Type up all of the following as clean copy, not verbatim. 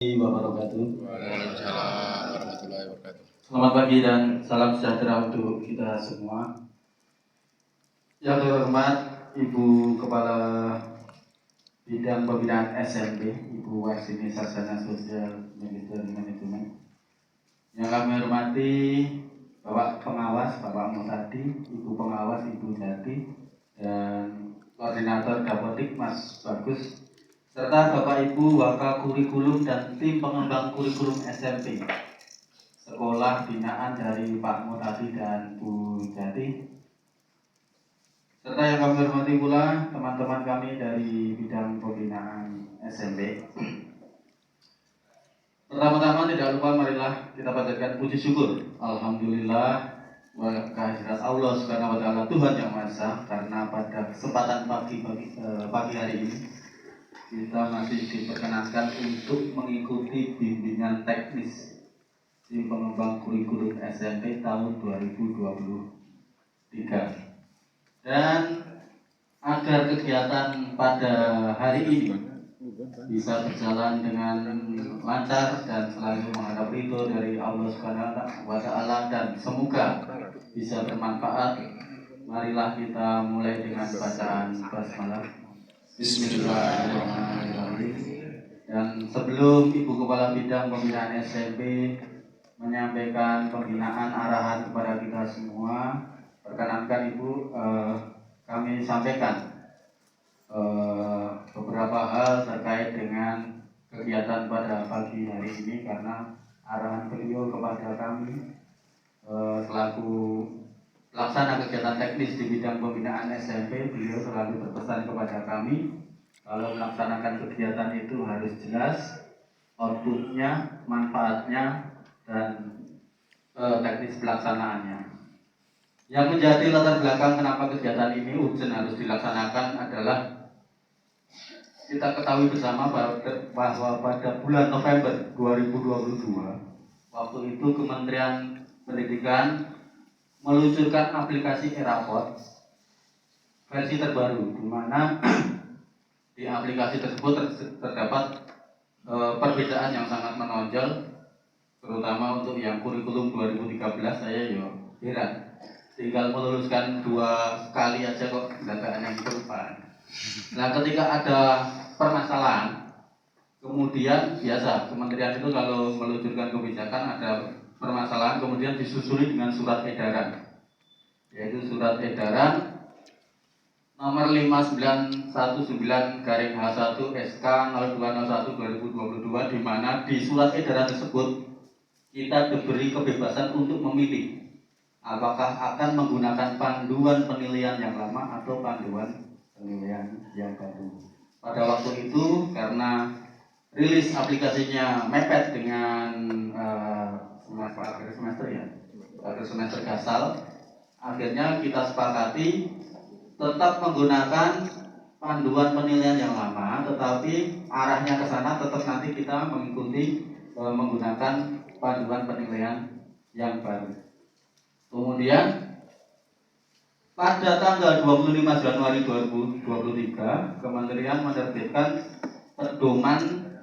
Wabarakatuh. Waalaikumsalam warahmatullahi wabarakatuh. Selamat pagi dan salam sejahtera untuk kita semua. Yang terhormat Ibu Kepala Bidang Pembinaan SMP, Ibu Warsini Sarsana Sosial Manajemen. Yang kami hormati Bapak Pengawas, Bapak Mutadi, Ibu Pengawas, Ibu Jati, dan Koordinator Dapodik Mas Bagus, serta Bapak Ibu Waka Kurikulum dan tim pengembang kurikulum SMP sekolah binaan dari Pak Mutadi dan Bu Jati, serta yang kami hormati pula teman-teman kami dari bidang pembinaan SMP. Pertama-tama tidak lupa marilah kita panjatkan puji syukur Alhamdulillah kehadirat Allah Subhanahu wa taala Tuhan Yang Maha Esa, karena pada kesempatan pagi hari ini kita masih diperkenankan untuk mengikuti bimbingan teknis tim pengembang kurikulum SMP tahun 2023. Dan agar kegiatan pada hari ini bisa berjalan dengan lancar dan selalu menghadap ridho dari Allah Subhanahu wa taala dan semoga bisa bermanfaat, marilah kita mulai dengan bacaan basmalah. Bismillahirrahmanirrahim. Dan sebelum Ibu Kepala Bidang Pembinaan SMP menyampaikan pembinaan arahan kepada kita semua, perkenankan Ibu kami sampaikan beberapa hal terkait dengan kegiatan pada pagi hari ini, karena arahan beliau kepada kami selaku pelaksana kegiatan teknis di bidang pembinaan SMP, beliau selalu berpesan kepada kami kalau melaksanakan kegiatan itu harus jelas outputnya, manfaatnya, dan teknis pelaksanaannya. Yang menjadi latar belakang kenapa kegiatan ini urgent harus dilaksanakan adalah kita ketahui bersama bahwa pada bulan November 2022, waktu itu Kementerian Pendidikan meluncurkan aplikasi Eraport versi terbaru, di mana di aplikasi tersebut terdapat perbedaan yang sangat menonjol, terutama untuk yang kurikulum 2013. Saya heran, tinggal meluluskan 2 kali aja kok dataannya gitu Pak. Nah, ketika ada permasalahan, kemudian biasa kementerian itu kalau meluncurkan kebijakan ada permasalahan, kemudian disusuli dengan surat edaran, yaitu surat edaran nomor 5919/H1 SK 0201/2022, di mana di surat edaran tersebut kita diberi kebebasan untuk memilih apakah akan menggunakan panduan penilaian yang lama atau panduan penilaian yang baru. Pada waktu itu karena rilis aplikasinya mepet dengan akhir semester Gasal, akhirnya kita sepakati tetap menggunakan panduan penilaian yang lama, tetapi arahnya ke sana tetap nanti kita mengikuti menggunakan panduan penilaian yang baru. Kemudian pada tanggal 25 Januari 2023, Kementerian menerbitkan pedoman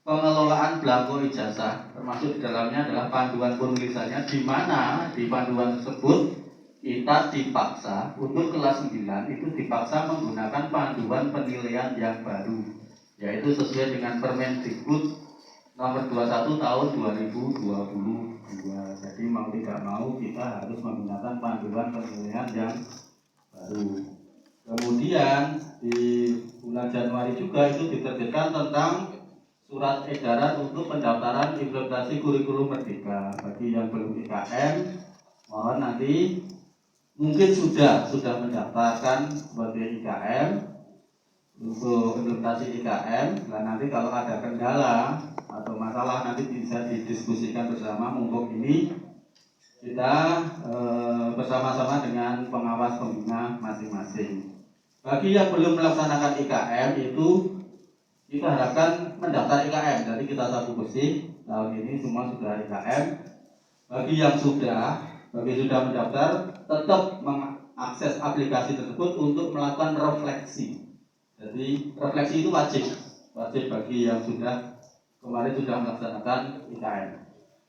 pengelolaan belangko ijazah, termasuk di dalamnya adalah panduan penulisannya, di mana di panduan tersebut kita dipaksa untuk kelas 9 itu dipaksa menggunakan panduan penilaian yang baru, yaitu sesuai dengan Permendikbud nomor 21 tahun 2022. Jadi mau tidak mau kita harus menggunakan panduan penilaian yang baru. Kemudian di bulan Januari juga itu diterbitkan tentang surat edaran untuk pendaftaran implementasi kurikulum merdeka. Bagi yang belum IKM, mohon nanti mungkin sudah mendaftarkan sebagai IKM untuk implementasi IKM. Dan nanti kalau ada kendala atau masalah nanti bisa didiskusikan bersama. Mumpung ini kita bersama-sama dengan pengawas pembina masing-masing. Bagi yang belum melaksanakan IKM itu kita harapkan mendaftar IKM. Jadi kita satu bersih tahun ini semua sudah IKM. Bagi yang sudah mendaftar, tetap mengakses aplikasi tersebut untuk melakukan refleksi. Jadi refleksi itu wajib bagi yang sudah kemarin sudah melaksanakan IKN.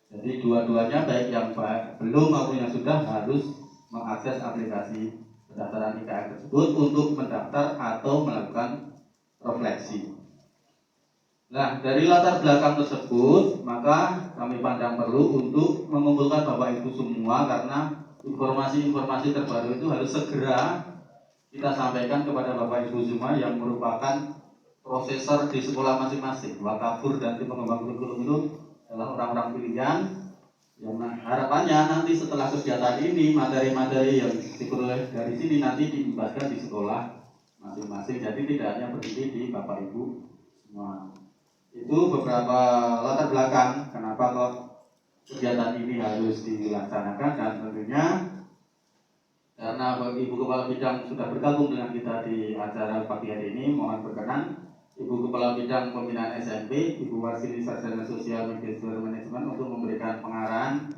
Jadi dua-duanya baik yang belum maupun yang sudah harus mengakses aplikasi pendaftaran IKN tersebut untuk mendaftar atau melakukan refleksi. Nah, dari latar belakang tersebut, maka kami pandang perlu untuk mengumpulkan Bapak Ibu semua karena informasi-informasi terbaru itu harus segera kita sampaikan kepada Bapak Ibu semua yang merupakan prosesor di sekolah masing-masing. Wakafur dan tim pengembang kurikulum itu adalah orang-orang pilihan yang harapannya nanti setelah kegiatan ini materi-materi yang diperoleh dari sini nanti diibaskan di sekolah masing-masing. Jadi tidak hanya berhenti di Bapak Ibu semua. Itu beberapa latar belakang kenapa kok kegiatan ini harus dilaksanakan, dan tentunya karena Ibu Kepala Bidang sudah bergabung dengan kita di acara pagi hari ini, mohon berkenan Ibu Kepala Bidang Pembinaan SMP, Ibu Warsini Sarjana Sosial Media Manajemen untuk memberikan pengarahan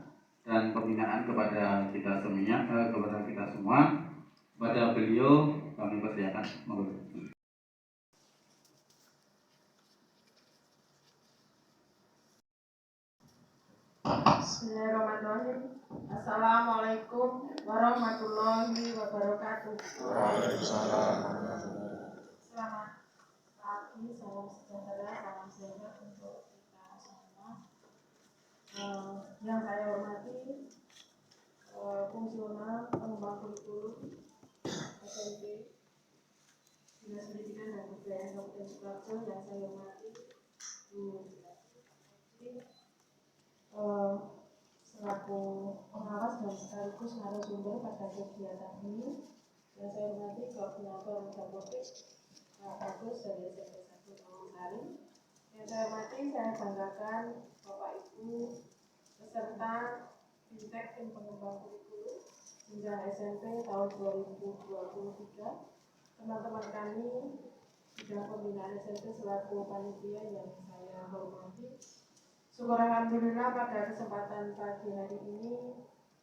dan pembinaan kepada kita semua. Pada beliau kami persilakan. Bismillahirrahmanirrahim. Assalamualaikum warahmatullahi wabarakatuh. Waalaikumsalam. Selamat pagi, salam sejahtera, salam sehat untuk kita semua. Yang saya hormati fungsional pengembang kurikulum SMP Dinas Pendidikan dan Kebudayaan Kabupaten Sidoarjo, yang saya hormati Bu selaku pengawas dan sekaligus narasumber pada kegiatan ini, yang saya hormati koordinator Dapodik Pak Bagus dari SMP 1 Tawangsari, yang saya hormati, saya banggakan Bapak Ibu peserta Fintech tim pengembang kurikulum jenjang SMP tahun 2023, teman-teman kami bidang pembinaan SMP selaku panitia yang saya hormati. Syukur alhamdulillah pada kesempatan pagi hari ini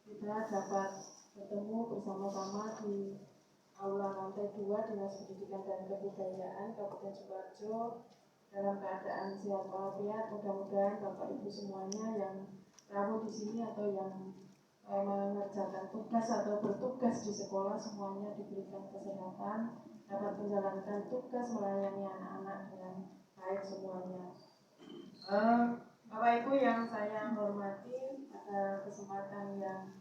kita dapat bertemu bersama-sama di Aula Lantai 2 Dinas Pendidikan dan Kebudayaan Kabupaten Sidoarjo dalam keadaan sehat walafiat. Mudah-mudahan Bapak Ibu semuanya yang rawuh di sini atau yang mengerjakan tugas atau bertugas di sekolah semuanya diberikan kesehatan, dapat menjalankan tugas melayani anak-anak dengan baik semuanya. Bapak Ibu yang saya hormati, pada kesempatan yang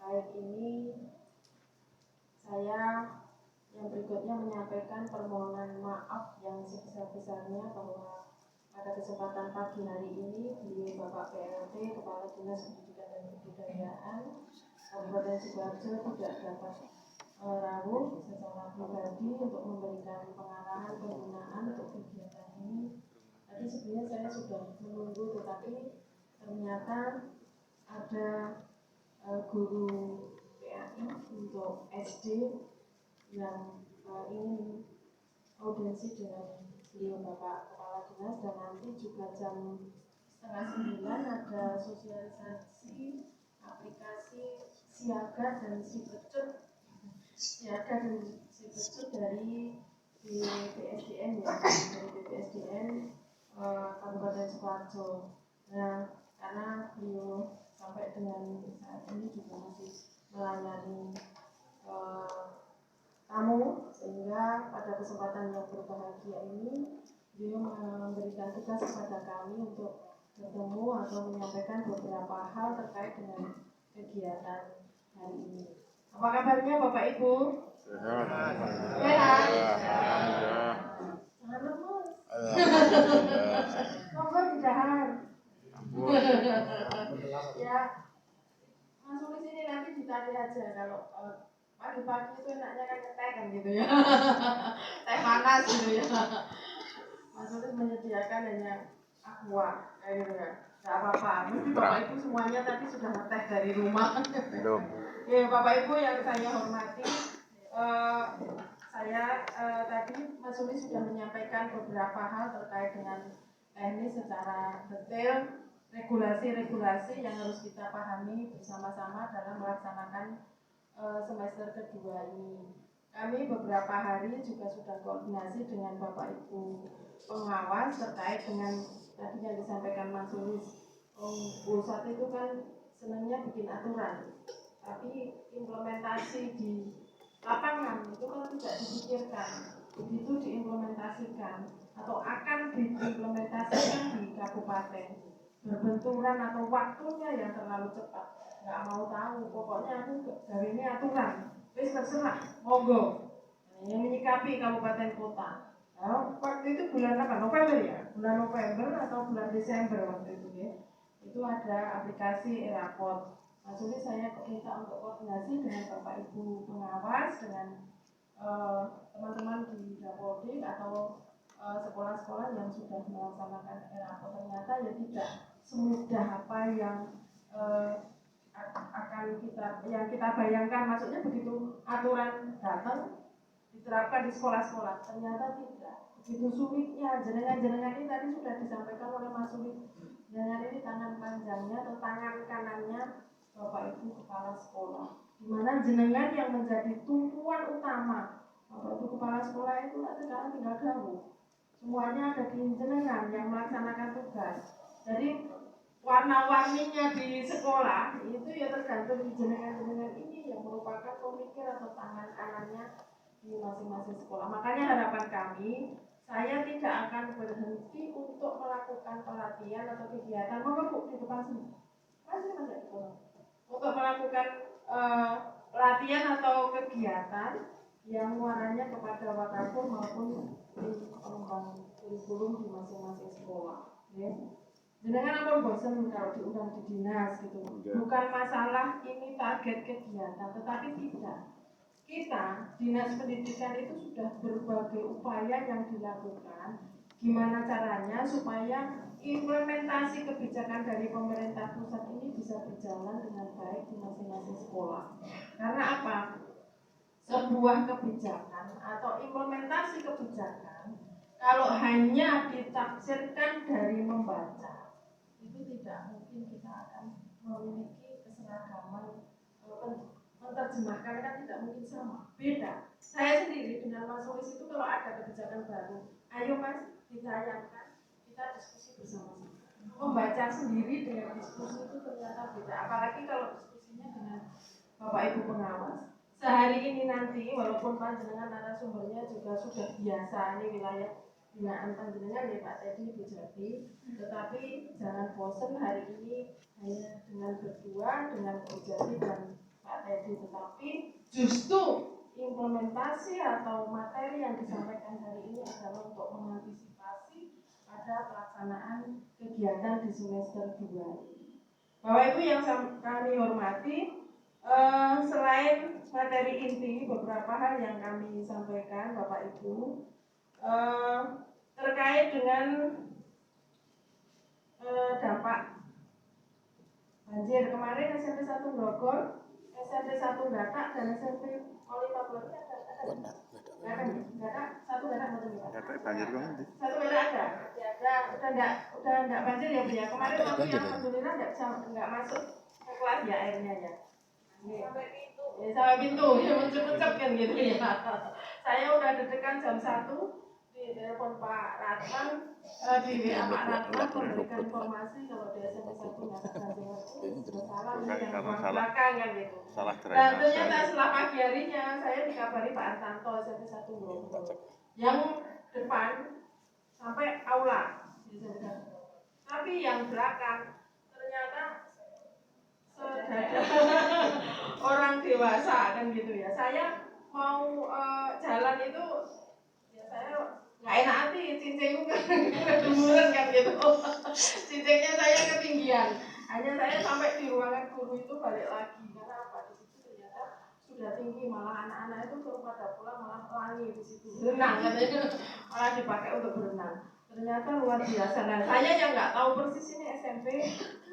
baik ini saya yang berikutnya menyampaikan permohonan maaf yang sebesar-besarnya bahwa pada kesempatan pagi hari ini beliau Bapak PLT Kepala Dinas Pendidikan dan Kebudayaan Kabupaten Sidoarjo tidak dapat rawuh secara pribadi untuk memberikan pengarahan pembinaan untuk kegiatan ini. Tadi sebenarnya saya sudah menunggu, tetapi ternyata ada guru PAI untuk SD yang ingin audiensi dengan beliau Bapak Kepala Dinas, dan nanti juga jam 8:30 ada sosialisasi aplikasi siaga dan si dari BPSDN ya, dari BPSDN Kabupaten Sidoarjo. Nah, karena beliau sampai dengan saat ini juga masih melayani tamu, sehingga pada kesempatan yang berbahagia ini beliau memberikan tugas kepada kami untuk bertemu atau menyampaikan beberapa hal terkait dengan kegiatan hari ini. Apa kabarnya Bapak Ibu? Sehat. Jangan lemes. Monggo didahar. Ya, langsung di sini nanti ditarik aja. Kalau pagi-pagi itu enaknya kan teh kan gitu ya. Teh panas gitu ya. Mas Sulis menyediakan hanya aqua kayak gitu ya. Gak apa-apa. Mesti Bapak Ibu semuanya tadi sudah ngeteh dari rumah. Belum. Ya, Bapak Ibu yang saya hormati, saya tadi Mas Sulis sudah menyampaikan beberapa hal terkait dengan teknis secara detail, regulasi-regulasi yang harus kita pahami bersama-sama dalam melaksanakan semester kedua ini. Kami beberapa hari juga sudah koordinasi dengan Bapak Ibu pengawas terkait dengan tadi yang disampaikan Mas Sulis, pusat itu kan senangnya bikin aturan, tapi implementasi di lapangan itu kan tidak dipikirkan. Begitu diimplementasikan atau akan diimplementasikan di kabupaten, berbenturan atau waktunya yang terlalu cepat, nggak mau tahu, pokoknya aku dari ini aturan, wis terserah, monggo. Nah, yang menyikapi kabupaten kota. Nah, waktu itu bulan apa? November ya? Bulan November atau bulan Desember waktu itu ya. Itu ada aplikasi Erapot. Mas Suli saya minta untuk koordinasi dengan Bapak Ibu pengawas, dengan teman-teman di Dapodik atau sekolah-sekolah yang sudah melaksanakan Erapot. Ternyata ya tidak semudah apa yang akan kita bayangkan. Maksudnya begitu aturan datang diterapkan di sekolah-sekolah, ternyata tidak. Begitu sulitnya, jenengan-jenengan ini tadi sudah disampaikan oleh Mas Sulit. Jenengan ini tangan panjangnya atau tangan kanannya Bapak Ibu Kepala Sekolah, di mana jenengan yang menjadi tumpuan utama. Bapak Ibu Kepala Sekolah itu sekarang tinggal gabung. Semuanya ada di jenengan yang melaksanakan tugas. Jadi warna-warninya di sekolah itu ya tergantung di jenengan-jenengan ini yang merupakan pemikir atau tangan kanannya di masing-masing sekolah. Makanya harapan kami, saya tidak akan berhenti untuk melakukan pelatihan atau kegiatan. Monggo Bu di depan sini. Untuk melakukan pelatihan atau kegiatan yang muaranya kepada Wakakur maupun di pengembangan kurikulum di masing-masing sekolah. Ya. Jenengan apa bosan kalau diundang di dinas gitu? Bukan masalah ini target kegiatan, tetapi tidak. Kita, Dinas Pendidikan itu sudah berbagai upaya yang dilakukan. Gimana caranya supaya implementasi kebijakan dari pemerintah pusat ini bisa berjalan dengan baik di masing-masing sekolah. Karena apa? Sebuah kebijakan atau implementasi kebijakan, kalau hanya ditafsirkan dari membaca, itu tidak mungkin kita akan memiliki keseragaman menerjemahkan kan tidak mungkin sama, beda. Saya sendiri dengan Mas Sulis itu kalau ada kebijakan baru, ayo Mas ditayangkan, kita diskusi bersama-sama. Membaca sendiri dengan diskusi itu ternyata beda, apalagi kalau diskusinya dengan Bapak Ibu pengawas. Sehari ini nanti, walaupun panjenengan narasumbernya juga sudah biasa, ini wilayah binaan panjenengan ya Pak Teddy Bu Jati, tetapi jangan bosan hari ini hanya dengan berdua dengan Bu Jati dan Pak Teddy, tetapi justru implementasi atau materi yang disampaikan hari ini adalah untuk mengantisipasi pada pelaksanaan kegiatan di semester 2. Bapak Ibu yang kami hormati, selain materi inti, beberapa hal yang kami sampaikan Bapak Ibu terkait dengan dampak banjir kemarin SMP 1 Grogol, SMP 1 Gatak dan SMP Oliva Baru ada? Nggak ada, satu Gatak betul ya? Banjir kan? Satu Gatak ada? Ya, udah enggak banjir ya Bu ya? Kemarin waktu yang alhamdulillah enggak masuk ke kelas ya airnya ya? Sampai pintu, ya mencep-mencep kan gitu ya. Saya udah deg-degan jam 1 di telepon Pak Ratman, di WA Pak Ratman memberikan informasi kalau di SMP 1 nggak ada banjir, salah yang belakang kan gitu. Dan ternyata setelah pagi harinya saya dikabari Pak Artanto SMP 1 Grogol yang depan sampai aula di SMP 1. Tapi yang belakang ternyata sedada orang dewasa kan gitu ya. Saya mau jalan itu ya saya nggak enak hati, cincinku kedemuran kan gitu. Cincingnya saya ketinggian. Hanya saya sampai di ruangan guru itu balik lagi karena apa, di situ ternyata sudah tinggi, malah anak-anak itu pada pulang malah pelangi di situ berenang katanya, malah dipakai untuk berenang. Ternyata luar biasa. Nah saya yang nggak tahu persis ini SMP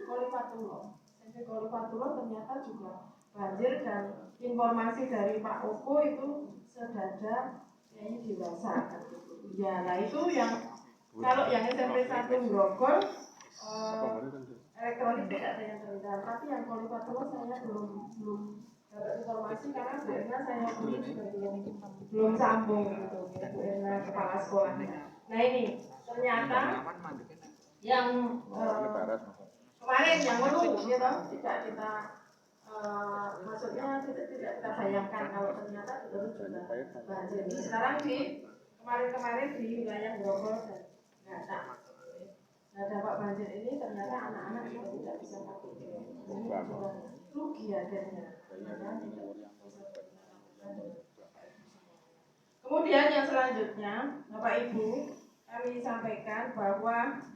Kolipatulo. SMP Kolipatulo ternyata juga banjir dan informasi dari Pak Oko itu sedada ini dewasa kan gitu. Ya, nah itu yang kalau yang SMP 1 Grogol elektronik tidak ada yang terlihat, tapi yang Kolipatulo saya belum dapat informasi karena Bu Erna saya pilih belum sambung gitu, Bu Erna kepala sekolahnya. Nah ini ternyata yang kemarin yang menu gitu tidak kita maksudnya kita tidak kita bayangkan kalau ternyata itu juga banjir. Ini sekarang di kemarin di wilayah Grogol dan nah dampak banjir ini ternyata anak-anak juga tidak bisa pakai rugi akhirnya. Kemudian yang selanjutnya Bapak Ibu kami sampaikan bahwa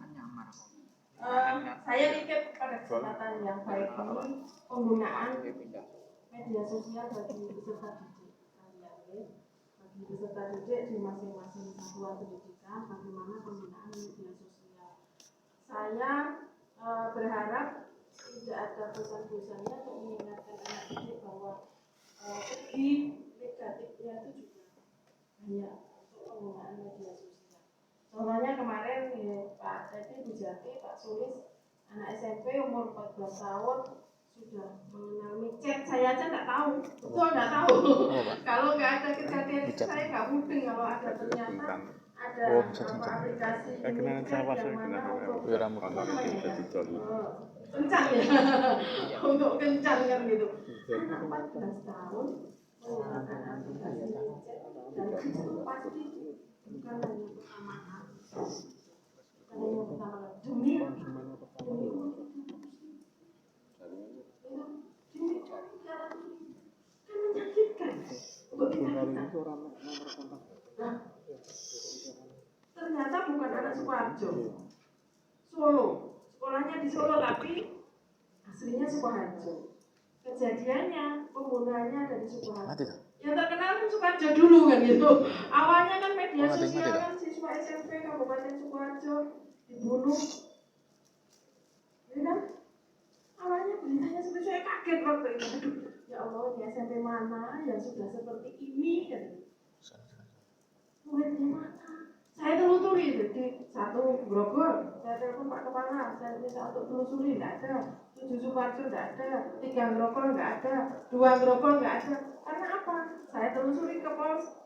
saya titip pada kesempatan yang baik ini penggunaan media sosial bagi peserta didik kalian, bagi peserta didik di masing-masing satuan pendidikan bagaimana penggunaan media sosial. Saya berharap tidak ada bosan-bosannya untuk mengingatkan anak didik bahwa segi negatifnya itu juga banyak untuk penggunaan media sosial. Contohnya kemarin ya, Pak Teti Bujati, Pak Sulis, anak SMP umur 14 tahun sudah mengenal micet. Saya aja nggak tahu, betul nggak tahu. Kalau nggak ada kejadian itu saya nggak mudeng kalau ada ternyata ada aplikasi micet yang mana kencan ya, untuk kencan kan gitu. Anak 14 tahun menggunakan aplikasi micet dan itu pasti bukan hanya pertama demi menyakitkan untuk kita. Ternyata bukan anak Sukoharjo, Solo, sekolahnya di Solo tapi aslinya Sukoharjo. Kejadiannya penggunaannya ada di Sukoharjo. Yang terkenal kan Sukoharjo dulu kan gitu. Awalnya kan media sosial kan siswa SMP Kabupaten Sukoharjo dibunuh, ya kan? Awalnya beritanya seperti saya kaget waktu itu. Aduh, ya Allah, di SMP mana yang sudah seperti ini kan? Muridnya mana? Saya telusuri di satu Grogol, saya telepon Pak Kepala, saya minta untuk telusuri, nggak ada. 7 Sukoharjo nggak ada, 3 Grogol nggak ada, 2 Grogol nggak ada. Karena apa? Saya telusuri ke Polres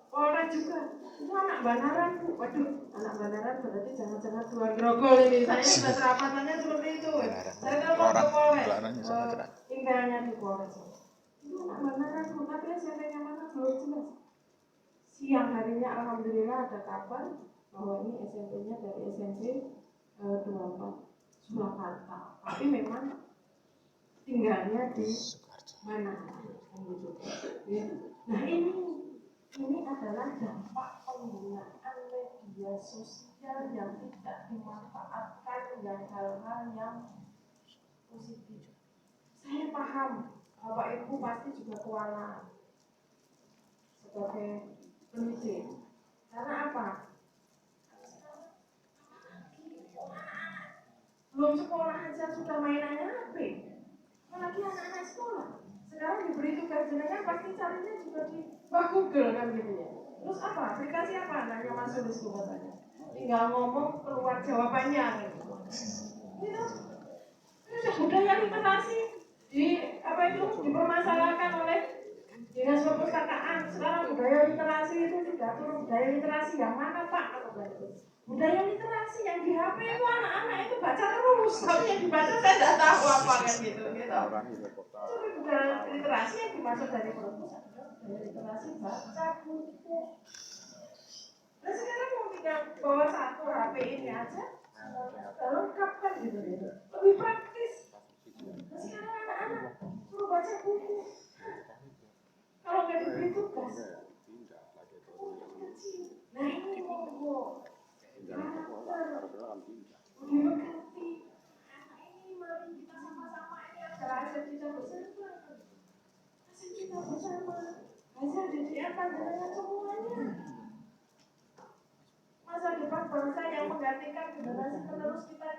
juga. Itu anak Banaran, waduh, anak Banaran berarti jangan-jangan 2 Grogol ini. Saya sudah serapatannya seperti itu. Saya telepon ke Polres, tinggalnya di Polres. Itu anak Banaran, tapi SMP-nya mana belum jelas. Siang harinya alhamdulillah ada kabar bahwa ini SMP-nya dari SMP 24 Surakarta. Tapi memang tinggalnya di mana? Nah ini adalah dampak penggunaan media sosial yang tidak dimanfaatkan dan hal-hal yang positif. Saya paham, Bapak Ibu pasti juga kewalahan sebagai pendidik. Karena apa? Belum sekolah aja sudah mainannya HP. Apalagi anak-anak sekolah. Sekarang diberi tugas jenengan pasti carinya juga di Google kan gitu ya. Terus apa? Aplikasi apa? Nanya Mas Sulis tuh katanya. Tinggal ngomong keluar jawabannya gitu. Itu budaya literasi dipermasalahkan oleh Dinas Perpustakaan. Sekarang budaya literasi itu diatur budaya literasi yang mana Pak? Budaya literasi yang di HP itu anak-anak itu baca terus, tapi yang dibaca saya tidak tahu apa kan gitu. Tapi budaya literasi yang dimaksud dari perpustakaan, budaya literasi baca buku. Nah sekarang mau tinggal bawa satu HP ini aja, lengkap kan gitu, lebih praktis. Nah sekarang anak-anak suruh baca buku. Kalau nggak diberi tugas, nah ini mau karakter lebih mengerti. Ini mari kita sama-sama ini adalah aset kita bersama. Aset kita bersama. Hasil didikan pandangan semuanya. Masa depan bangsa yang menggantikan generasi penerus kita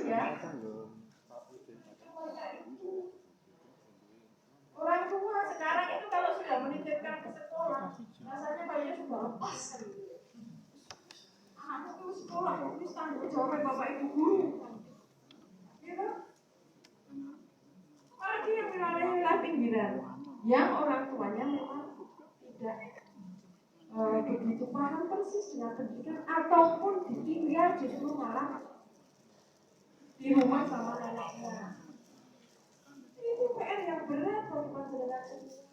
ya. Orang tua sekarang itu kalau sudah menitipkan ke sekolah, rasanya kayaknya sudah lepas kan gitu. Anakku ke sekolah, ini tanggung jawab bapak ibu guru. Gitu. Apalagi yang wilayah pinggiran, yang orang tuanya memang tidak begitu paham persis dengan pendidikan ataupun ditinggal justru malah di rumah sama neneknya. Itu PR yang berat bagi panjenengan semua.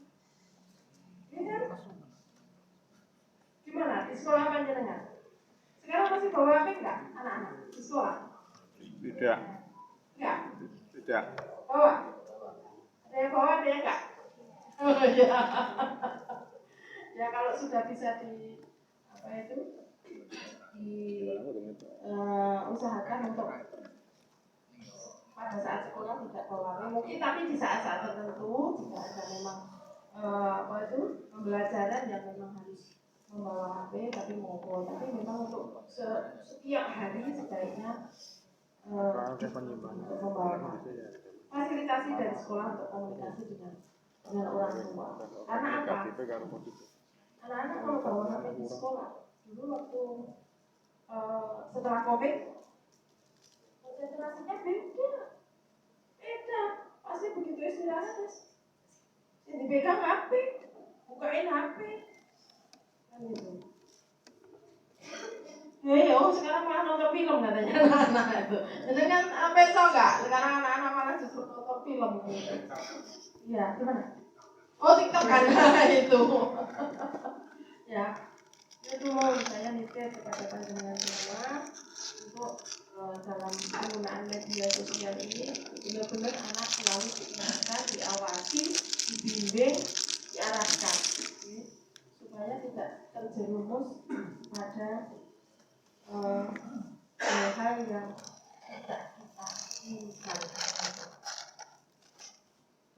Ya kan? Gimana di sekolah panjenengan? Sekarang masih bawa HP enggak anak-anak di sekolah? Tidak. Enggak. Tidak. Bawa. Ada yang bawa, ada yang enggak? Oh ya. Ya kalau sudah bisa di apa itu usahakan untuk pada saat sekolah tidak bawa HP. Mungkin tapi di saat-saat tertentu jika ada memang pembelajaran yang memang harus membawa HP tapi mogok. Tapi memang untuk setiap hari sebaiknya untuk membawa HP. Fasilitasi dari sekolah untuk komunikasi dengan orang tua. Karena apa? Anak-anak kalau bawa HP di sekolah dulu waktu setelah COVID konsentrasinya beda. Pasti begitu istirahat yang dipegang HP, bukain HP kan gitu. Sekarang malah nonton film katanya anak-anak itu. Jadi kan besok enggak? Sekarang anak-anak malah justru nonton film gitu. Iya, gimana? Oh, TikTok kan itu. Ya, itu saya nitip kepada panjenengan semua untuk dalam penggunaan media sosial ini benar-benar anak selalu diingatkan, diawasi, dibimbing, diarahkan, supaya tidak terjerumus pada hal-hal yang tidak kita inginkan.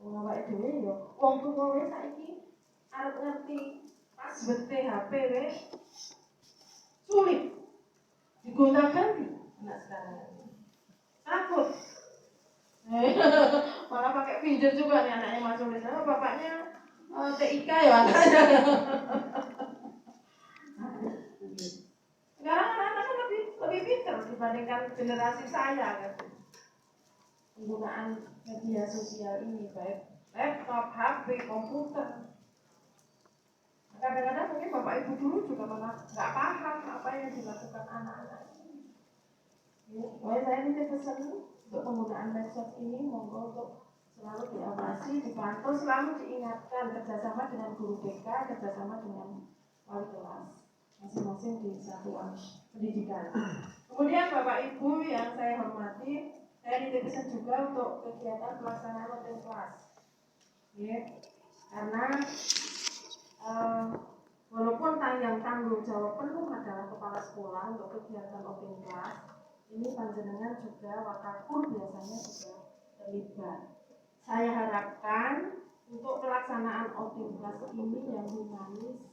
Awake dhewe yo wong tuwa wis saiki arep ngerti password HP wis sulit digonta-ganti anak sekarang. Takut. Malah pakai pinjer juga nih anaknya masuk di sana, bapaknya TIK ya anaknya. Sekarang anak-anak kan lebih pintar dibandingkan generasi saya kan. Penggunaan media sosial ini baik laptop, HP, komputer. Kadang-kadang mungkin bapak ibu dulu juga malah nggak paham apa yang dilakukan anak-anak. Saya ini pesan untuk penggunaan medsos ini monggo untuk selalu diawasi, dipantau, selalu diingatkan kerjasama dengan guru BK, kerjasama dengan wali kelas masing-masing di satuan pendidikan. Kemudian bapak ibu yang saya hormati, saya nitip pesan juga untuk kegiatan pelaksanaan open class. Karena walaupun tanggung jawab penuh adalah kepala sekolah untuk kegiatan open class, ini panjenengan juga wakakur biasanya juga terlibat. Saya harapkan untuk pelaksanaan open class ini yang humanis,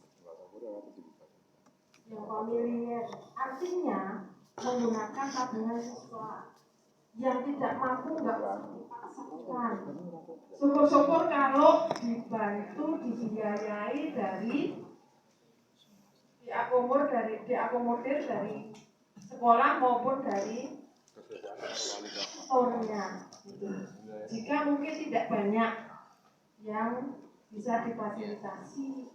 yang familiar, artinya menggunakan tabungan siswa. Yang tidak mampu nggak usah dipaksakan. Syukur-syukur kalau dibantu, dibiayai dari diakomodir dari sekolah maupun dari store-nya. Jika mungkin tidak banyak yang bisa difasilitasi,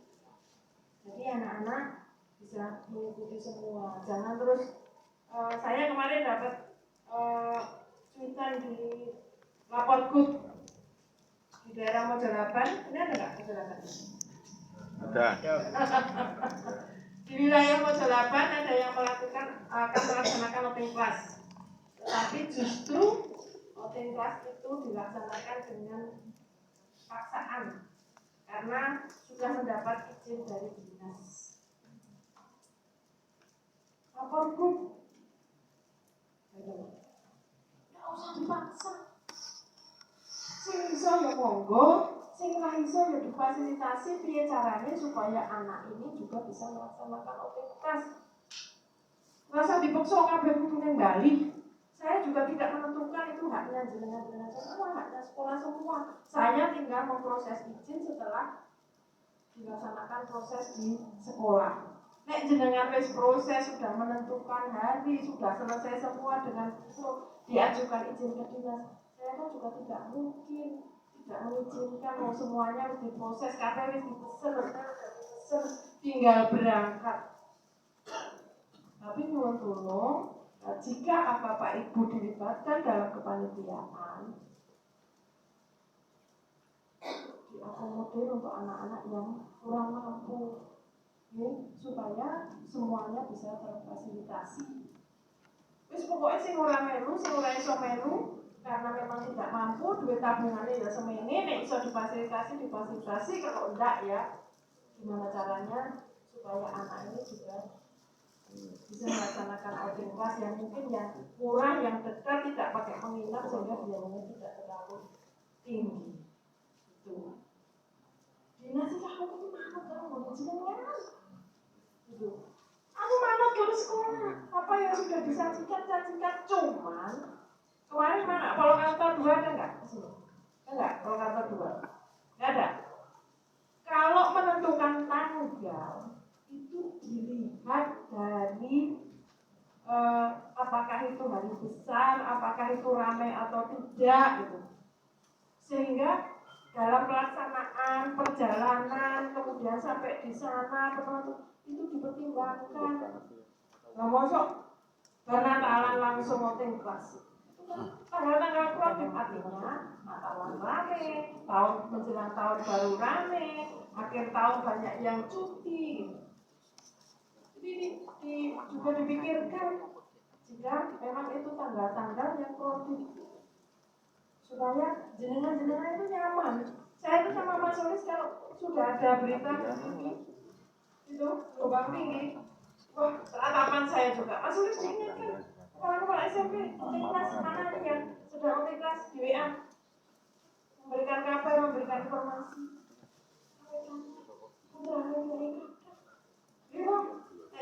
jadi anak-anak bisa mengikuti semua. Jangan terus saya kemarin dapat cuitan di lapor good di daerah Mojolaban. Ini ada nggak Mojolaban? Ada. Di wilayah Mojolaban ada yang akan melaksanakan open class, tetapi justru open class itu dilaksanakan dengan paksaan karena sudah mendapat izin dari dinas. Lapor good, nggak usah dipaksa. Sing iso ya monggo, sing ora iso ya difasilitasi piye caranya supaya anak ini juga bisa melaksanakan open class. Rasa dipaksa kabeh kudu ning Bali. Saya juga tidak menentukan itu haknya jenengan semua, haknya sekolah semua. Saya tinggal memproses izin setelah dilaksanakan proses di sekolah. Nek jenengan wis proses sudah menentukan hari, sudah selesai semua dengan diajukan izin ke dinas. Saya kan juga tidak mungkin tidak mengizinkan mau semuanya harus diproses, kabeh wis dipesen tinggal berangkat. Tapi nyuwun tulung Jika Bapak Ibu dilibatkan dalam kepanitiaan, diakomodir untuk anak-anak yang kurang mampu, supaya semuanya bisa terfasilitasi. Wis pokoknya sing ora melu, sing ora iso melu karena memang tidak mampu, duit tabungannya ya semene, nek iso difasilitasi, kalau enggak ya gimana caranya supaya anak ini juga bisa melaksanakan outing kelas yang mungkin yang murah, yang dekat, tidak pakai penginap sehingga biayanya tidak terlalu tinggi. Itu. Dinasti aku itu manut kamu jenengan. Itu. Aku manut ke sekolah. Apa yang sudah disajikan cuman kemarin mana kalau kantor 2 ada enggak? Enggak, kalau kantor 2. Enggak ada. Kalau menentukan tanggal itu dilihat dari apakah itu hari besar, apakah itu ramai atau tidak gitu. Sehingga dalam pelaksanaan perjalanan kemudian sampai di sana itu dipertimbangkan. Nah, masuk Natalan langsung outing kelas. Tanggal-tanggal produktif artinya Natalan rame, tahun menjelang tahun baru rame, akhir tahun banyak yang cuti. Jadi juga dipikirkan jika memang itu tanggal-tanggal yang produktif supaya jenengan-jenengan itu nyaman. Saya itu sama Mas Solis kalau sudah ada berita begini itu lubang tinggi, wah teratapan saya juga. Mas Solis diingatkan kepala SMP outing kelas mana nih yang sedang outing kelas di WA, memberikan kabar, memberikan informasi.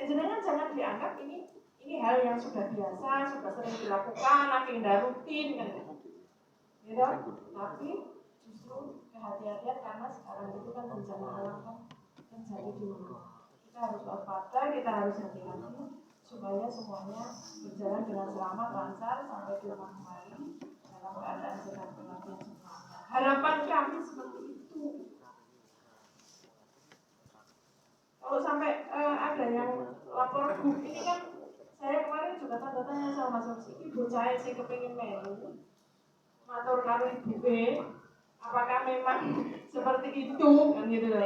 Jenengan jangan dianggap ini hal yang sudah biasa, sudah sering dilakukan, agenda rutin kan. Gitu. Tapi justru kehati-hatian karena sekarang itu kan bencana alam kan terjadi di mana. Kita harus waspada, kita harus hati-hati supaya semuanya berjalan dengan selamat, lancar sampai di rumah kembali dalam keadaan sehat walafiat semuanya. Harapan kami seperti itu. Kalau sampai ada yang lapor ini kan saya kemarin juga tanda tanya sama Mas Oksi, ibu saya sih kepingin melu matur karo ibu B, apakah memang seperti itu kan gitu loh.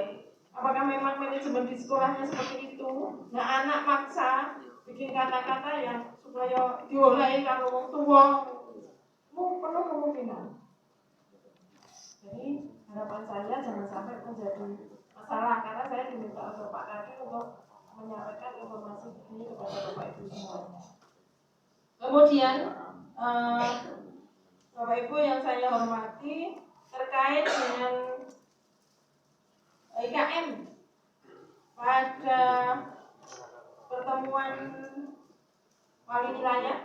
Apakah memang manajemen di sekolahnya seperti itu? Nah anak maksa bikin kata-kata yang supaya dioleh karo wong tua, penuh kemungkinan. Jadi harapan saya jangan sampai menjadi masalah karena saya diminta oleh Pak Kaki untuk menyampaikan informasi ini kepada Bapak Ibu semuanya. Kemudian Bapak Ibu yang saya hormati terkait dengan IKM pada pertemuan wali wilayah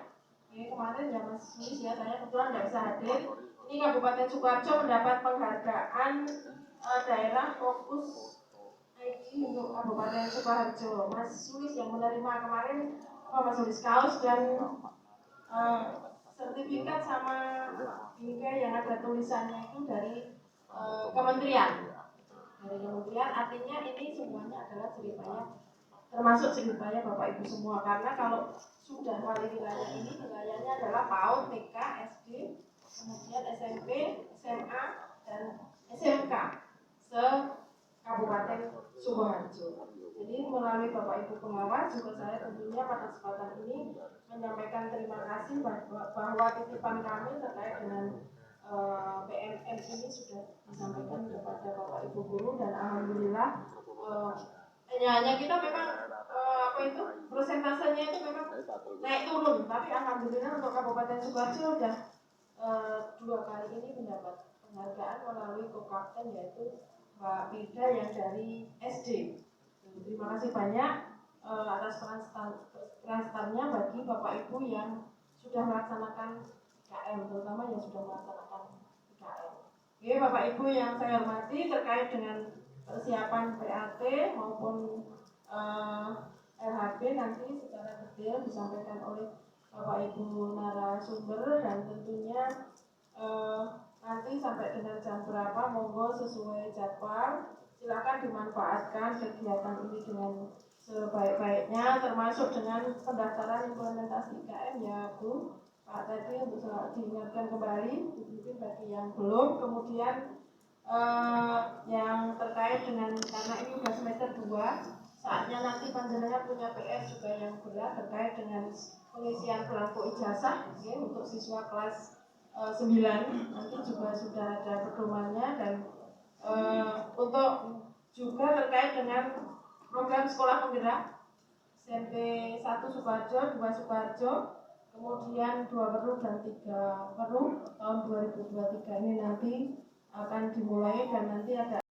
ini kemarin ya Mas Nis ya, saya kebetulan tidak bisa hadir. Ini Kabupaten Sukoharjo mendapat penghargaan daerah fokus IT untuk Kabupaten Sukoharjo. Mas Sulis yang menerima kemarin Mas Sulis kaos dan sertifikat sama bingkai yang ada tulisannya itu dari kementerian. Dari kementerian artinya ini semuanya adalah jeripaya, termasuk jeripaya Bapak Ibu semua. Karena kalau sudah wali wilayah ini wilayahnya adalah PAUD, TK, SD, kemudian SMP, SMA, dan SMK se-Kabupaten Sukoharjo. Jadi melalui Bapak Ibu pengawas juga saya tentunya pada kesempatan ini menyampaikan terima kasih bahwa titipan kami terkait dengan PMM ini sudah disampaikan kepada Bapak Ibu guru dan alhamdulillah hanya kita memang persentasenya itu memang naik turun, tapi alhamdulillah untuk Kabupaten Sukoharjo sudah 2 kali ini mendapat penghargaan melalui Kokapten yaitu Mbak Pida yang dari SD. Terima kasih banyak atas transtarnya bagi Bapak Ibu yang sudah melaksanakan IKM, terutama yang sudah melaksanakan IKM. Oke, Bapak Ibu yang saya hormati terkait dengan persiapan PAT maupun LHB nanti secara detail disampaikan oleh Bapak Ibu narasumber dan tentunya nanti sampai dengan jam berapa monggo sesuai jadwal. Silakan dimanfaatkan kegiatan ini dengan sebaik-baiknya, termasuk dengan pendaftaran implementasi IKM ya Bu. Pak tadi untuk diingatkan kembali, mungkin bagi yang belum. Kemudian yang terkait dengan, karena ini sudah semester 2, saatnya nanti panjenengan punya PR juga yang berat terkait dengan pengisian belangko ijazah untuk siswa kelas 9. Nanti juga sudah ada pedomannya, dan untuk juga terkait dengan program sekolah penggerak SMP 1 Sukoharjo, 2 Sukoharjo, kemudian 2 Peru dan 3 Peru tahun 2023 ini nanti akan dimulai, dan nanti ada